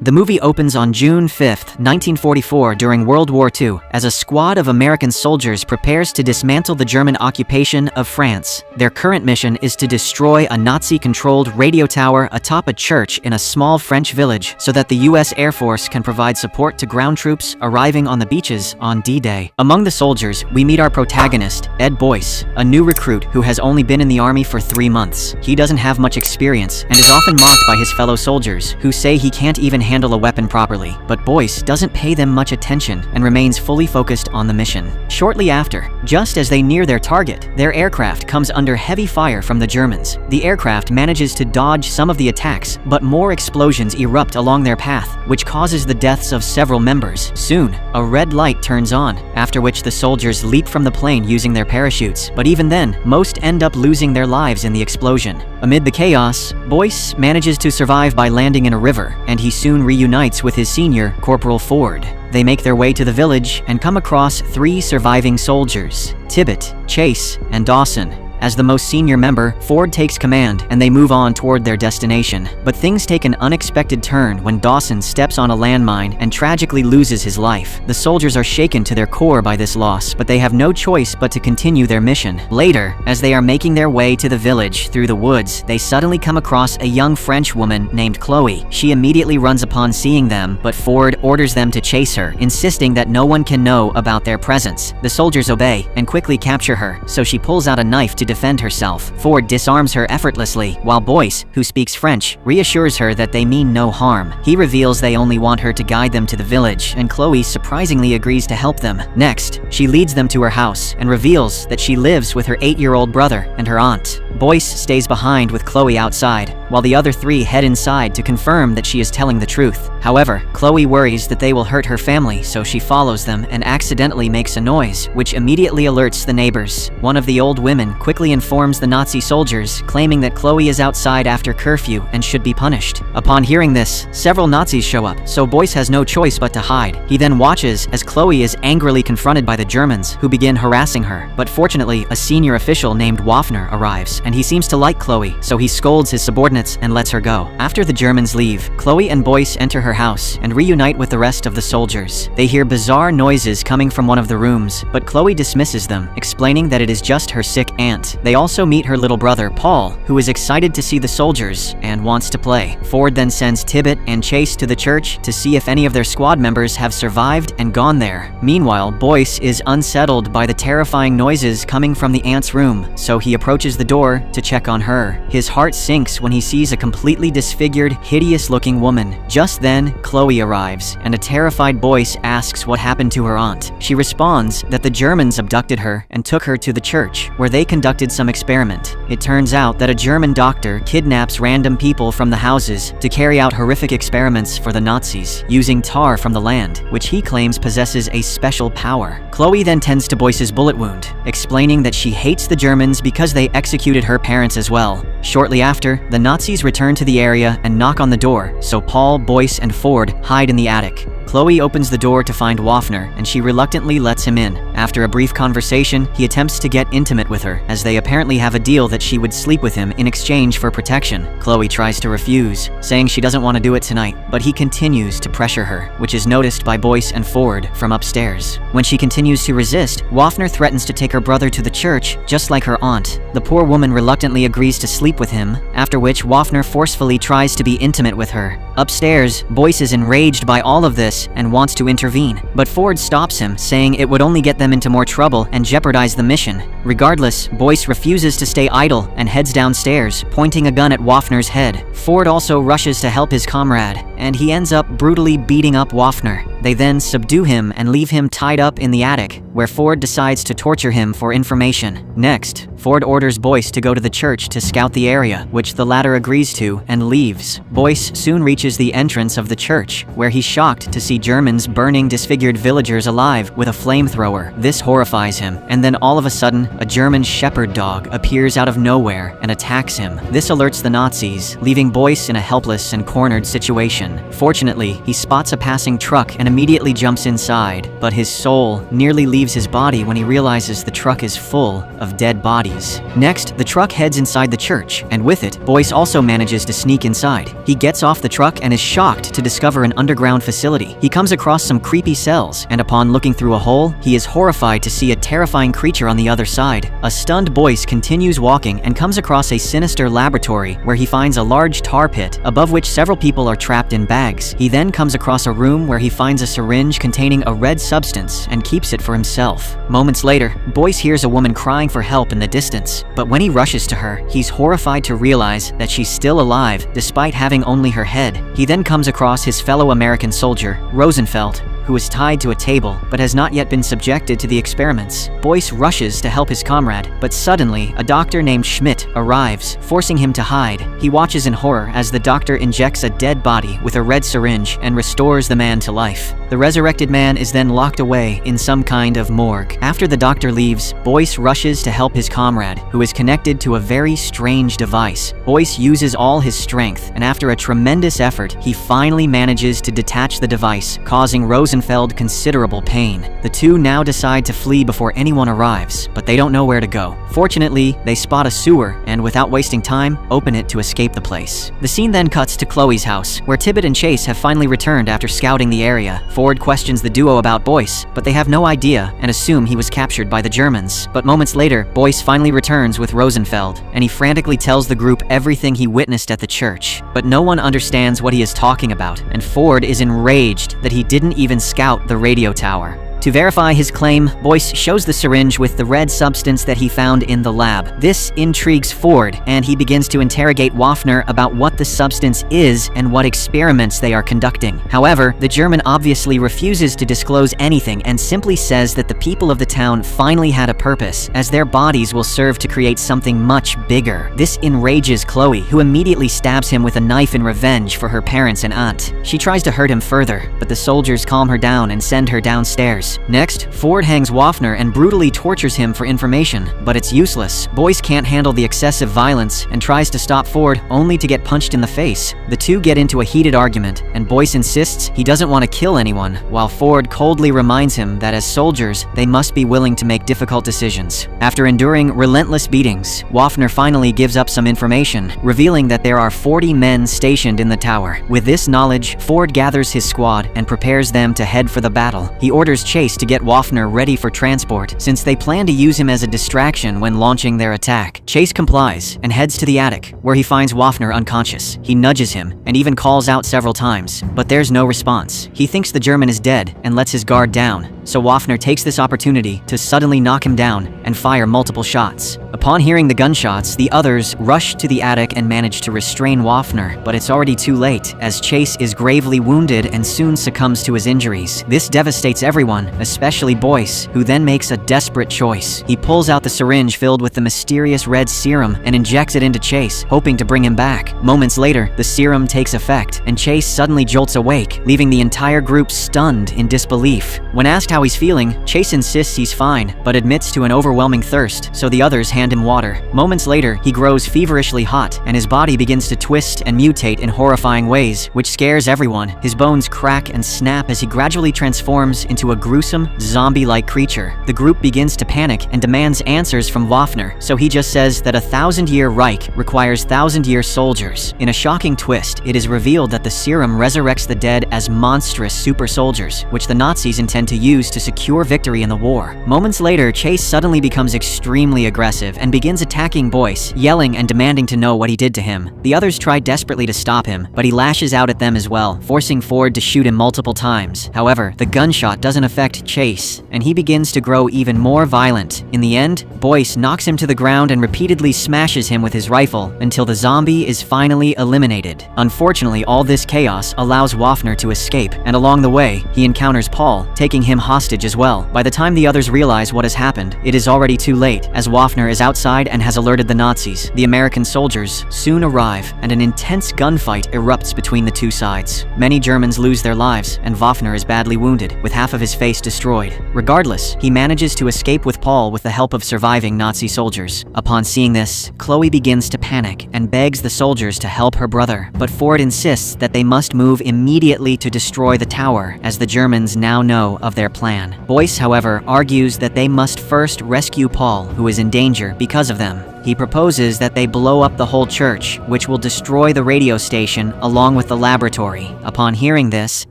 The movie opens on June 5, 1944 during World War II, as a squad of American soldiers prepares to dismantle the German occupation of France. Their current mission is to destroy a Nazi-controlled radio tower atop a church in a small French village so that the US Air Force can provide support to ground troops arriving on the beaches on D-Day. Among the soldiers, we meet our protagonist, Ed Boyce, a new recruit who has only been in the army for 3 months. He doesn't have much experience and is often mocked by his fellow soldiers, who say he can't even handle a weapon properly, but Boyce doesn't pay them much attention and remains fully focused on the mission. Shortly after, just as they near their target, their aircraft comes under heavy fire from the Germans. The aircraft manages to dodge some of the attacks, but more explosions erupt along their path, which causes the deaths of several members. Soon, a red light turns on, after which the soldiers leap from the plane using their parachutes, but even then, most end up losing their lives in the explosion. Amid the chaos, Boyce manages to survive by landing in a river, and he soon reunites with his senior, Corporal Ford. They make their way to the village and come across 3 surviving soldiers: Tibbet, Chase, and Dawson. As the most senior member, Ford takes command and they move on toward their destination. But things take an unexpected turn when Dawson steps on a landmine and tragically loses his life. The soldiers are shaken to their core by this loss, but they have no choice but to continue their mission. Later, as they are making their way to the village through the woods, they suddenly come across a young French woman named Chloe. She immediately runs upon seeing them, but Ford orders them to chase her, insisting that no one can know about their presence. The soldiers obey and quickly capture her, so she pulls out a knife to defend herself. Ford disarms her effortlessly, while Boyce, who speaks French, reassures her that they mean no harm. He reveals they only want her to guide them to the village, and Chloe surprisingly agrees to help them. Next, she leads them to her house and reveals that she lives with her 8-year-old brother and her aunt. Boyce stays behind with Chloe outside, while the other 3 head inside to confirm that she is telling the truth. However, Chloe worries that they will hurt her family, so she follows them and accidentally makes a noise, which immediately alerts the neighbors. One of the old women quickly informs the Nazi soldiers, claiming that Chloe is outside after curfew and should be punished. Upon hearing this, several Nazis show up, so Boyce has no choice but to hide. He then watches as Chloe is angrily confronted by the Germans, who begin harassing her. But fortunately, a senior official named Waffner arrives, and he seems to like Chloe, so he scolds his subordinates and lets her go. After the Germans leave, Chloe and Boyce enter her house and reunite with the rest of the soldiers. They hear bizarre noises coming from one of the rooms, but Chloe dismisses them, explaining that it is just her sick aunt. They also meet her little brother, Paul, who is excited to see the soldiers and wants to play. Ford then sends Tibbet and Chase to the church to see if any of their squad members have survived and gone there. Meanwhile, Boyce is unsettled by the terrifying noises coming from the aunt's room, so he approaches the door to check on her. His heart sinks when he sees a completely disfigured, hideous-looking woman. Just then, Chloe arrives, and a terrified Boyce asks what happened to her aunt. She responds that the Germans abducted her and took her to the church, where they conducted some experiment. It turns out that a German doctor kidnaps random people from the houses to carry out horrific experiments for the Nazis, using tar from the land, which he claims possesses a special power. Chloe then tends to Boyce's bullet wound, explaining that she hates the Germans because they executed her parents as well. Shortly after, the Nazis return to the area and knock on the door, so Paul, Boyce, and Ford hide in the attic. Chloe opens the door to find Waffner, and she reluctantly lets him in. After a brief conversation, he attempts to get intimate with her, as they apparently have a deal that she would sleep with him in exchange for protection. Chloe tries to refuse, saying she doesn't want to do it tonight, but he continues to pressure her, which is noticed by Boyce and Ford from upstairs. When she continues to resist, Waffner threatens to take her brother to the church, just like her aunt. The poor woman reluctantly agrees to sleep with him, after which Waffner forcefully tries to be intimate with her. Upstairs, Boyce is enraged by all of this and wants to intervene, but Ford stops him, saying it would only get them into more trouble and jeopardize the mission. Regardless, Boyce refuses to stay idle and heads downstairs, pointing a gun at Waffner's head. Ford also rushes to help his comrade, and he ends up brutally beating up Waffner. They then subdue him and leave him tied up in the attic, where Ford decides to torture him for information. Next, Ford orders Boyce to go to the church to scout the area, which the latter agrees to and leaves. Boyce soon reaches the entrance of the church, where he's shocked to see Germans burning disfigured villagers alive with a flamethrower. This horrifies him, and then all of a sudden, a German shepherd dog appears out of nowhere and attacks him. This alerts the Nazis, leaving Boyce in a helpless and cornered situation. again. Fortunately, he spots a passing truck and immediately jumps inside, but his soul nearly leaves his body when he realizes the truck is full of dead bodies. Next, the truck heads inside the church, and with it, Boyce also manages to sneak inside. He gets off the truck and is shocked to discover an underground facility. He comes across some creepy cells, and upon looking through a hole, he is horrified to see a terrifying creature on the other side. A stunned Boyce continues walking and comes across a sinister laboratory where he finds a large tar pit, above which several people are trapped in bags. He then comes across a room where he finds a syringe containing a red substance and keeps it for himself. Moments later, Boyce hears a woman crying for help in the distance, but when he rushes to her, he's horrified to realize that she's still alive despite having only her head. He then comes across his fellow American soldier, Rosenfeld, who is tied to a table but has not yet been subjected to the experiments. Boyce rushes to help his comrade, but suddenly a doctor named Schmidt arrives, forcing him to hide. He watches in horror as the doctor injects a dead body with a red syringe and restores the man to life. The resurrected man is then locked away in some kind of morgue. After the doctor leaves, Boyce rushes to help his comrade, who is connected to a very strange device. Boyce uses all his strength, and after a tremendous effort, he finally manages to detach the device, causing Rosenfeld considerable pain. The two now decide to flee before anyone arrives, but they don't know where to go. Fortunately, they spot a sewer and, without wasting time, open it to escape the place. The scene then cuts to Chloe's house, where Tibbett and Chase have finally returned after scouting the area. Ford questions the duo about Boyce, but they have no idea and assume he was captured by the Germans. But moments later, Boyce finally returns with Rosenfeld, and he frantically tells the group everything he witnessed at the church. But no one understands what he is talking about, and Ford is enraged that he didn't even scout the radio tower. To verify his claim, Boyce shows the syringe with the red substance that he found in the lab. This intrigues Ford, and he begins to interrogate Waffner about what the substance is and what experiments they are conducting. However, the German obviously refuses to disclose anything and simply says that the people of the town finally had a purpose, as their bodies will serve to create something much bigger. This enrages Chloe, who immediately stabs him with a knife in revenge for her parents and aunt. She tries to hurt him further, but the soldiers calm her down and send her downstairs. Next, Ford hangs Waffner and brutally tortures him for information, but it's useless. Boyce can't handle the excessive violence and tries to stop Ford, only to get punched in the face. The two get into a heated argument, and Boyce insists he doesn't want to kill anyone, while Ford coldly reminds him that as soldiers, they must be willing to make difficult decisions. After enduring relentless beatings, Waffner finally gives up some information, revealing that there are 40 men stationed in the tower. With this knowledge, Ford gathers his squad and prepares them to head for the battle. He orders Chase to get Waffner ready for transport, since they plan to use him as a distraction when launching their attack. Chase complies and heads to the attic, where he finds Waffner unconscious. He nudges him and even calls out several times, but there's no response. He thinks the German is dead and lets his guard down, so Waffner takes this opportunity to suddenly knock him down and fire multiple shots. Upon hearing the gunshots, the others rush to the attic and manage to restrain Waffner, but it's already too late, as Chase is gravely wounded and soon succumbs to his injuries. This devastates everyone, especially Boyce, who then makes a desperate choice. He pulls out the syringe filled with the mysterious red serum and injects it into Chase, hoping to bring him back. Moments later, the serum takes effect, and Chase suddenly jolts awake, leaving the entire group stunned in disbelief. When asked how he's feeling, Chase insists he's fine, but admits to an overwhelming thirst, so the others hand him water. Moments later, he grows feverishly hot, and his body begins to twist and mutate in horrifying ways, which scares everyone. His bones crack and snap as he gradually transforms into a gruesome, zombie-like creature. The group begins to panic and demands answers from Waffner, so he just says that a 1,000-year Reich requires 1,000-year soldiers. In a shocking twist, it is revealed that the serum resurrects the dead as monstrous super soldiers, which the Nazis intend to use to secure victory in the war. Moments later, Chase suddenly becomes extremely aggressive and begins attacking Boyce, yelling and demanding to know what he did to him. The others try desperately to stop him, but he lashes out at them as well, forcing Ford to shoot him multiple times. However, the gunshot doesn't affect Chase, and he begins to grow even more violent. In the end, Boyce knocks him to the ground and repeatedly smashes him with his rifle until the zombie is finally eliminated. Unfortunately, all this chaos allows Waffner to escape, and along the way, he encounters Paul, taking him hostage as well. By the time the others realize what has happened, it is already too late, as Waffner is outside and has alerted the Nazis. The American soldiers soon arrive, and an intense gunfight erupts between the two sides. Many Germans lose their lives, and Waffner is badly wounded, with half of his face destroyed. Regardless, he manages to escape with Paul with the help of surviving Nazi soldiers. Upon seeing this, Chloe begins to panic and begs the soldiers to help her brother, but Ford insists that they must move immediately to destroy the tower, as the Germans now know of their plan. Boyce, however, argues that they must first rescue Paul, who is in danger because of them. He proposes that they blow up the whole church, which will destroy the radio station along with the laboratory. Upon hearing this,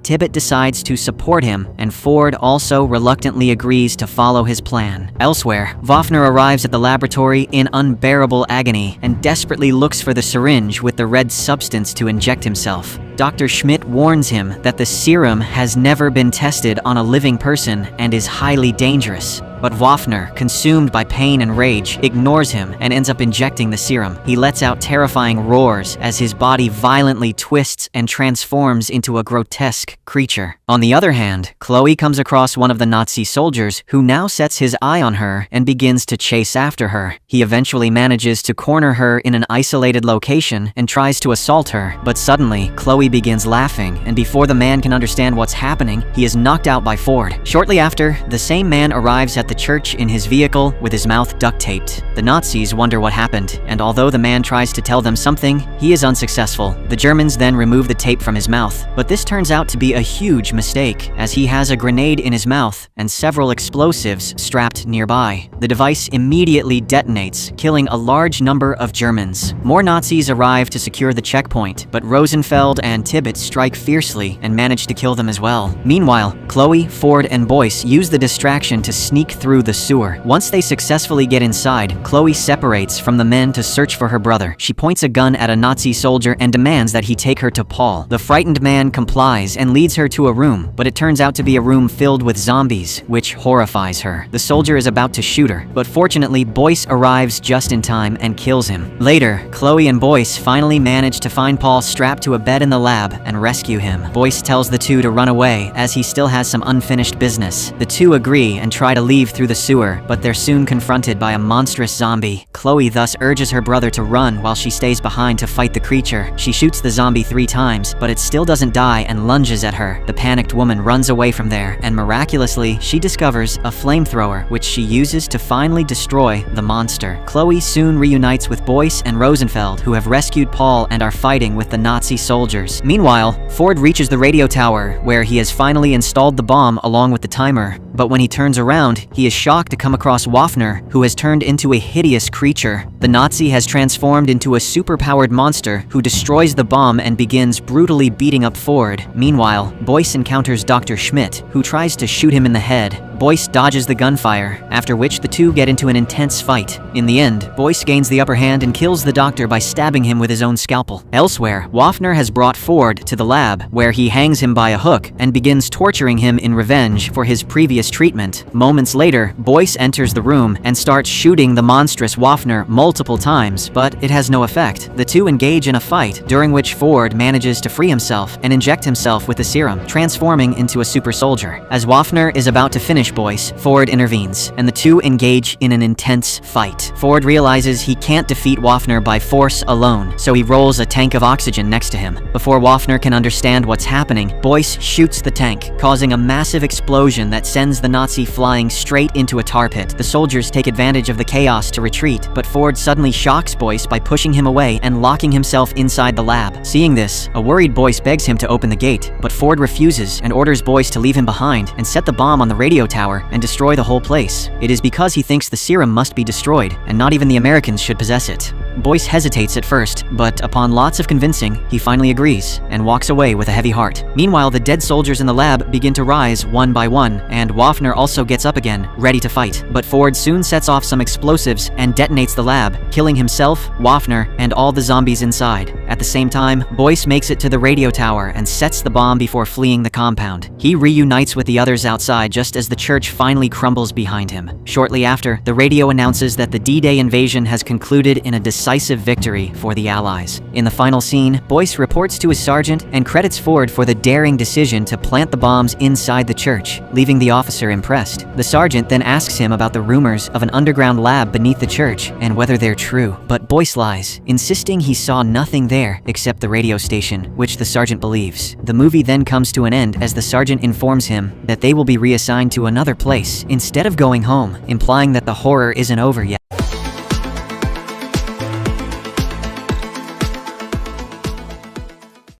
Tibbett decides to support him, and Ford also reluctantly agrees to follow his plan. Elsewhere, Waffner arrives at the laboratory in unbearable agony and desperately looks for the syringe with the red substance to inject himself. Dr. Schmidt warns him that the serum has never been tested on a living person and is highly dangerous. But Waffner, consumed by pain and rage, ignores him and ends up injecting the serum. He lets out terrifying roars as his body violently twists and transforms into a grotesque creature. On the other hand, Chloe comes across one of the Nazi soldiers who now sets his eye on her and begins to chase after her. He eventually manages to corner her in an isolated location and tries to assault her, but suddenly, Chloe begins laughing, and before the man can understand what's happening, he is knocked out by Ford. Shortly after, the same man arrives at the church in his vehicle with his mouth duct taped. The Nazis wonder what happened, and although the man tries to tell them something, he is unsuccessful. The Germans then remove the tape from his mouth, but this turns out to be a huge mistake, as he has a grenade in his mouth and several explosives strapped nearby. The device immediately detonates, killing a large number of Germans. More Nazis arrive to secure the checkpoint, but Rosenfeld and Tibbett strike fiercely and manage to kill them as well. Meanwhile, Chloe, Ford, and Boyce use the distraction to sneak through the sewer. Once they successfully get inside, Chloe separates from the men to search for her brother. She points a gun at a Nazi soldier and demands that he take her to Paul. The frightened man complies and leads her to a room, but it turns out to be a room filled with zombies, which horrifies her. The soldier is about to shoot her, but fortunately, Boyce arrives just in time and kills him. Later, Chloe and Boyce finally manage to find Paul strapped to a bed in the lab and rescue him. Boyce tells the two to run away as he still has some unfinished business. The two agree and try to leave through the sewer, but they're soon confronted by a monstrous zombie. Chloe thus urges her brother to run while she stays behind to fight the creature. She shoots the zombie 3 times, but it still doesn't die and lunges at her. The panicked woman runs away from there, and miraculously, she discovers a flamethrower, which she uses to finally destroy the monster. Chloe soon reunites with Boyce and Rosenfeld, who have rescued Paul and are fighting with the Nazi soldiers. Meanwhile, Ford reaches the radio tower, where he has finally installed the bomb along with the timer. But when he turns around, he is shocked to come across Waffner, who has turned into a hideous creature. The Nazi has transformed into a superpowered monster who destroys the bomb and begins brutally beating up Ford. Meanwhile, Boyce encounters Dr. Schmidt, who tries to shoot him in the head. Boyce dodges the gunfire, after which the two get into an intense fight. In the end, Boyce gains the upper hand and kills the doctor by stabbing him with his own scalpel. Elsewhere, Waffner has brought Ford to the lab, where he hangs him by a hook and begins torturing him in revenge for his previous treatment. Moments later, Boyce enters the room and starts shooting the monstrous Waffner multiple times, but it has no effect. The two engage in a fight, during which Ford manages to free himself and inject himself with the serum, transforming into a super soldier. As Waffner is about to finish Boyce, Ford intervenes, and the two engage in an intense fight. Ford realizes he can't defeat Waffner by force alone, so he rolls a tank of oxygen next to him. Before Waffner can understand what's happening, Boyce shoots the tank, causing a massive explosion that sends the Nazi flying straight into a tar pit. The soldiers take advantage of the chaos to retreat, but Ford suddenly shocks Boyce by pushing him away and locking himself inside the lab. Seeing this, a worried Boyce begs him to open the gate, but Ford refuses and orders Boyce to leave him behind and set the bomb on the radio tower and destroy the whole place. It is because he thinks the serum must be destroyed, and not even the Americans should possess it. Boyce hesitates at first, but upon lots of convincing, he finally agrees and walks away with a heavy heart. Meanwhile, the dead soldiers in the lab begin to rise one by one, and Waffner also gets up again, ready to fight. But Ford soon sets off some explosives and detonates the lab, killing himself, Waffner, and all the zombies inside. At the same time, Boyce makes it to the radio tower and sets the bomb before fleeing the compound. He reunites with the others outside just as the church finally crumbles behind him. Shortly after, the radio announces that the D-Day invasion has concluded in a decisive decisive victory for the Allies. In the final scene, Boyce reports to his sergeant and credits Ford for the daring decision to plant the bombs inside the church, leaving the officer impressed. The sergeant then asks him about the rumors of an underground lab beneath the church and whether they're true. But Boyce lies, insisting he saw nothing there except the radio station, which the sergeant believes. The movie then comes to an end as the sergeant informs him that they will be reassigned to another place instead of going home, implying that the horror isn't over yet.